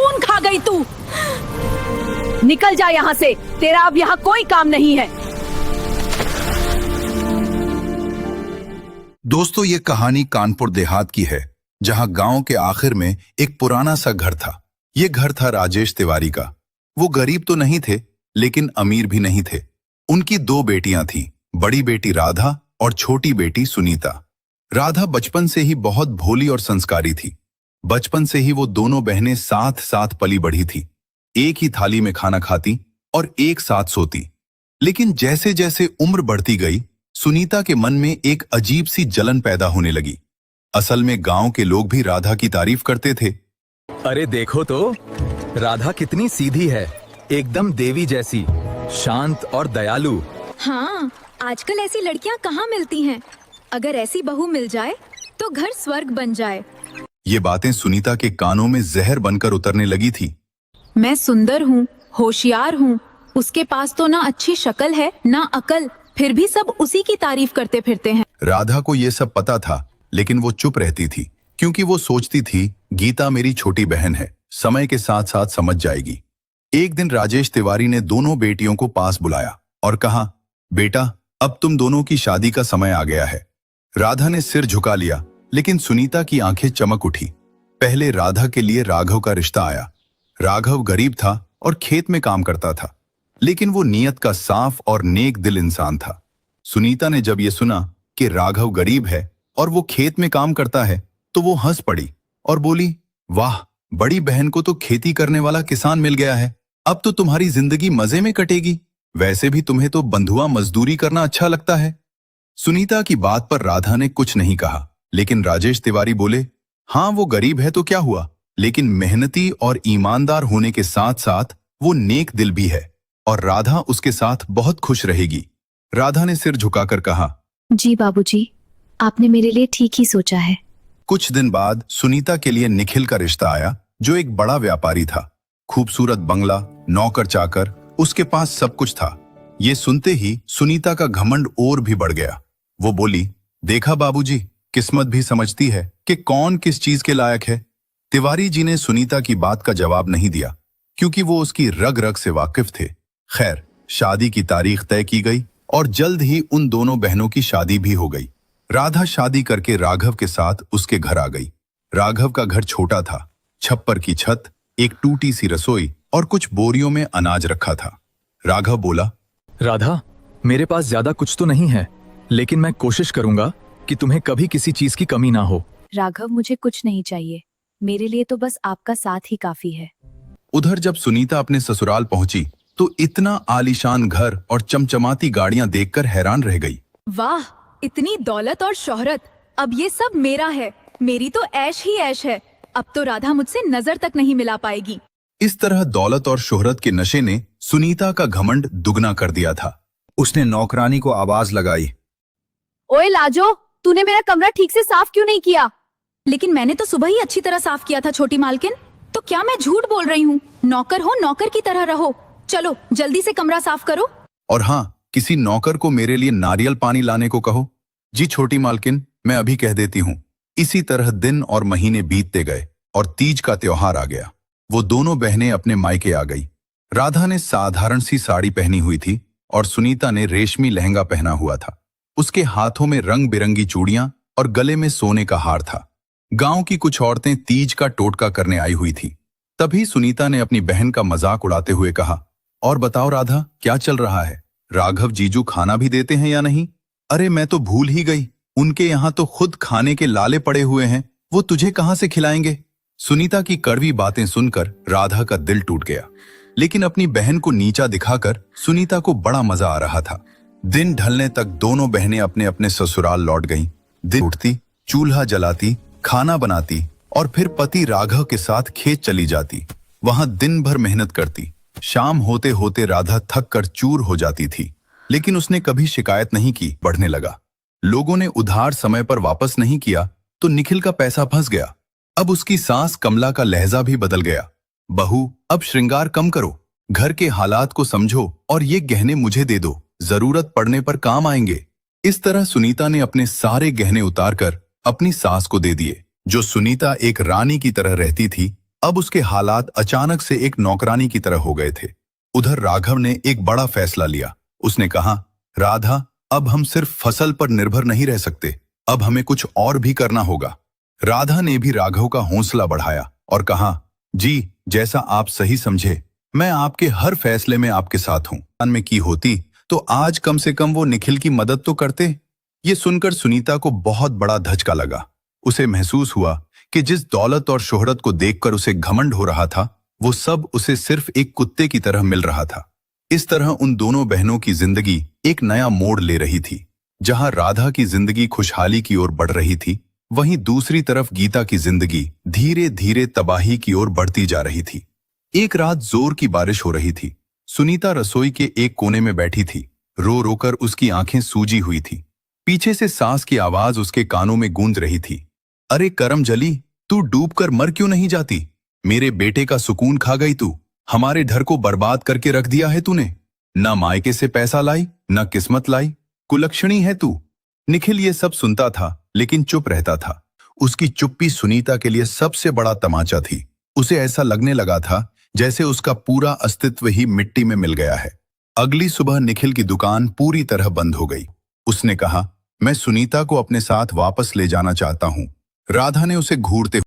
खून खा गई तू। निकल जा यहाँ से, तेरा अब यहाँ कोई काम नहीं है। दोस्तों, ये कहानी कानपुर देहात की है, जहां गांव के आखिर में एक पुराना सा घर था। ये घर था राजेश तिवारी का। वो गरीब तो नहीं थे, लेकिन अमीर भी नहीं थे। उनकी 2 बेटियां थीं, बड़ी बेटी राधा और छोटी बेटी सुनीता। राधा बचपन से ही बहुत भोली और संस्कारी थी। बचपन से ही वो दोनों बहनें साथ साथ पली बढ़ी थी। एक ही थाली में खाना खाती और एक साथ सोती। लेकिन जैसे जैसे उम्र बढ़ती गई, सुनीता के मन में एक अजीब सी जलन पैदा होने लगी। असल में गांव के लोग भी राधा की तारीफ करते थे। अरे देखो तो, राधा कितनी सीधी है, एकदम देवी जैसी, शांत और दयालु। हाँ, आजकल ऐसी लड़कियाँ कहाँ मिलती हैं। अगर ऐसी बहू मिल जाए तो घर स्वर्ग बन जाए। ये बातें सुनीता के कानों में जहर बनकर उतरने लगी थी। मैं सुंदर हूँ, होशियार हूँ, उसके पास तो ना अच्छी शक्ल है ना अकल, फिर भी सब उसी की तारीफ करते फिरते हैं। राधा को ये सब पता था, लेकिन वो चुप रहती थी, क्योंकि वो सोचती थी गीता मेरी छोटी बहन है, समय के साथ साथ समझ जाएगी। एक दिन राजेश तिवारी ने दोनों बेटियों को पास बुलाया और कहा, बेटा, अब तुम दोनों की शादी का समय आ गया है। राधा ने सिर झुका लिया, लेकिन सुनीता की आंखें चमक उठी। पहले राधा के लिए राघव का रिश्ता आया। राघव गरीब था और खेत में काम करता था, लेकिन वो नीयत का साफ और नेक दिल इंसान था। सुनीता ने जब ये सुना कि राघव गरीब है और वो खेत में काम करता है, तो वो हंस पड़ी और बोली, वाह, बड़ी बहन को तो खेती करने वाला किसान मिल गया है। अब तो तुम्हारी जिंदगी मजे में कटेगी। वैसे भी तुम्हें तो बंधुआ मजदूरी करना अच्छा लगता है। सुनीता की बात पर राधा ने कुछ नहीं कहा, लेकिन राजेश तिवारी बोले, हाँ, वो गरीब है तो क्या हुआ, लेकिन मेहनती और ईमानदार होने के साथ साथ वो नेक दिल भी है, और राधा उसके साथ बहुत खुश रहेगी। राधा ने सिर झुकाकर कहा, जी बाबूजी, आपने मेरे लिए ठीक ही सोचा है। कुछ दिन बाद सुनीता के लिए निखिल का रिश्ता आया, जो एक बड़ा व्यापारी था। खूबसूरत बंगला, नौकर चाकर, उसके पास सब कुछ था। ये सुनते ही सुनीता का घमंड और भी बढ़ गया। वो बोली, देखा बाबूजी, किस्मत भी समझती है कि कौन किस चीज के लायक है। तिवारी जी ने सुनीता की बात का जवाब नहीं दिया, क्योंकि वो उसकी रग रग से वाकिफ थे। खैर, शादी की तारीख तय की गई और जल्द ही उन दोनों बहनों की शादी भी हो गई। राधा शादी करके राघव के साथ उसके घर आ गई। राघव का घर छोटा था, छप्पर की छत, एक टूटी सी रसोई और कुछ बोरियों में अनाज रखा था। राघव बोला, राधा, मेरे पास ज्यादा कुछ तो नहीं है, लेकिन मैं कोशिश करूंगा कि तुम्हें कभी किसी चीज की कमी ना हो। राघव, मुझे कुछ नहीं चाहिए, मेरे लिए तो बस आपका साथ ही काफी है। उधर जब सुनीता अपने ससुराल पहुंची, तो इतना आलीशान घर और चमचमाती गाड़ियां देखकर हैरान रह गई। वाह, इतनी दौलत और शोहरत, अब ये सब मेरा है। मेरी तो ऐश ही ऐश है। अब तो राधा मुझसे नजर तक नहीं मिला पाएगी। इस तरह दौलत और शोहरत के नशे ने सुनीता का घमंड दुगना कर दिया था। उसने नौकरानी को आवाज लगाई, ओए लाजो, तूने मेरा कमरा ठीक से साफ क्यों नहीं किया? लेकिन मैंने तो सुबह ही अच्छी तरह साफ किया था छोटी मालकिन। तो क्या मैं झूठ बोल रही हूँ? नौकर हो, नौकर की तरह रहो। चलो जल्दी से कमरा साफ करो। और हाँ, किसी नौकर को मेरे लिए नारियल पानी लाने को कहो। जी छोटी मालकिन, मैं अभी कह देती हूँ। इसी तरह दिन और महीने बीतते गए और तीज का त्योहार आ गया। वो दोनों बहनें अपने मायके आ गई। राधा ने साधारण सी साड़ी पहनी हुई थी और सुनीता ने रेशमी लहंगा पहना हुआ था। उसके हाथों में रंग बिरंगी चूड़ियां और गले में सोने का हार था। गांव की कुछ औरतें तीज का टोटका करने आई हुई थी। तभी सुनीता ने अपनी बहन का मजाक उड़ाते हुए कहा, और बताओ राधा, क्या चल रहा है? राघव जीजू खाना भी देते हैं या नहीं? अरे मैं तो भूल ही गई, उनके यहाँ तो खुद खाने के लाले पड़े हुए हैं, वो तुझे कहाँ से खिलाएंगे? सुनीता की कड़वी बातें सुनकर राधा का दिल टूट गया, लेकिन अपनी बहन को नीचा दिखाकर सुनीता को बड़ा मजा आ रहा था। दिन ढलने तक दोनों बहनें अपने अपने ससुराल लौट गईं। दिन उठती, चूल्हा जलाती, खाना बनाती और फिर पति राघव के साथ खेत चली जाती। वहां दिन भर मेहनत करती। शाम होते होते राधा थक कर चूर हो जाती थी, लेकिन उसने कभी शिकायत नहीं की। बढ़ने लगा। लोगों ने उधार समय पर वापस नहीं किया तो निखिल का पैसा फंस गया। अब उसकी सास कमला का लहजा भी बदल गया। बहू, अब श्रृंगार कम करो, घर के हालात को समझो और ये गहने मुझे दे दो, जरूरत पड़ने पर काम आएंगे। इस तरह सुनीता ने अपने सारे गहने उतारकर अपनी सास को दे दिए। जो सुनीता एक रानी की तरह रहती थी, अब उसके हालात अचानक से एक नौकरानी की तरह हो गए थे। उधर राघव ने एक बड़ा फैसला लिया। उसने कहा, राधा, अब हम सिर्फ फसल पर निर्भर नहीं रह सकते, अब हमें कुछ और भी करना होगा। राधा ने भी राघव का हौसला बढ़ाया और कहा, जी, जैसा आप सही समझे, मैं आपके हर फैसले में आपके साथ हूं। में की होती तो आज कम से कम वो निखिल की मदद तो करते। ये सुनकर सुनीता को बहुत बड़ा धचका लगा। उसे महसूस हुआ कि जिस दौलत और शोहरत को देखकर उसे घमंड हो रहा था, वो सब उसे सिर्फ एक कुत्ते की तरह मिल रहा था। इस तरह उन दोनों बहनों की जिंदगी एक नया मोड़ ले रही थी। जहां राधा की जिंदगी खुशहाली की ओर बढ़ रही थी, वहीं दूसरी तरफ गीता की जिंदगी धीरे धीरे तबाही की ओर बढ़ती जा रही थी। एक रात जोर की बारिश हो रही थी। सुनीता रसोई के एक कोने में बैठी थी। रो रोकर उसकी आंखें सूजी हुई थी। पीछे से सांस की आवाज उसके कानों में गूंज रही थी। अरे करमजली, तू डूबकर मर क्यों नहीं जाती? मेरे बेटे का सुकून खा गई तू। हमारे घर को बर्बाद करके रख दिया है तूने। न मायके से पैसा लाई, न किस्मत लाई। कुलक्षणी है तू। निखिल ये सब सुनता था, लेकिन चुप रहता था। उसकी चुप्पी सुनीता के लिए सबसे बड़ा तमाचा थी। उसे ऐसा लगने लगा था जैसे उसका पूरा अस्तित्व ही मिट्टी में मिल गया है। अगली सुबह निखिल की दुकान पूरी तरह बंद हो गई। उसने कहा, मैं सुनीता को अपने साथ वापस ले जाना चाहता हूं। राधा ने उसे घूरते